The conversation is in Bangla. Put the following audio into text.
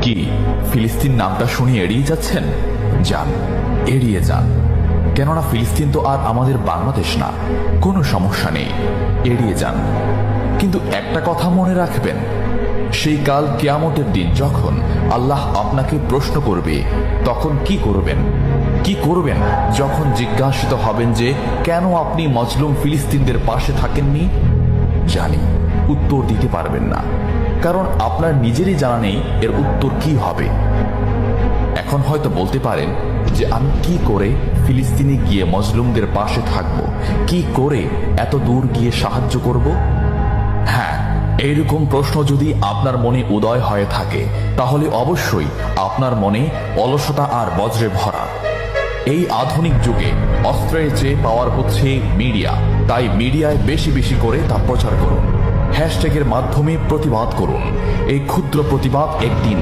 কি ফিলিস্তিন নামটা শুনে এড়িয়ে যাচ্ছেন? যান, এড়িয়ে যান। কেননা ফিলিস্তিন তো আর আমাদের বাংলাদেশ না। কোনো সমস্যা নেই, এড়িয়ে যান। কিন্তু একটা কথা মনে রাখবেন, সেই কাল কিয়ামতের দিন যখন আল্লাহ আপনাকে প্রশ্ন করবে, তখন কি করবেন? কি করবেন যখন জিজ্ঞাসিত হবেন যে কেন আপনি মজলুম ফিলিস্তিনদের পাশে থাকেননি? জানি উত্তর দিতে পারবেন না, কারণ আপনার নিজেরই জানা নেই এর উত্তর কি হবে। এখন হয়তো বলতে পারেন যে আমি কি করে ফিলিস্তিনে গিয়ে মজলুমদের পাশে থাকব, কি করে এত দূর গিয়ে সাহায্য করব? হ্যাঁ, এইরকম প্রশ্ন যদি আপনার মনে উদয় হয়ে থাকে, তাহলে অবশ্যই আপনার মনে অলসতা আর বজ্রে ভরা। এই আধুনিক যুগে অস্ত্রের চেয়ে পাওয়ার হচ্ছে মিডিয়া, তাই মিডিয়ায় বেশি বেশি করে তা প্রচার করুন। হ্যাশট্যাগের মাধ্যমে প্রতিবাদ করুন। এই ক্ষুদ্র প্রতিবাদ একদিন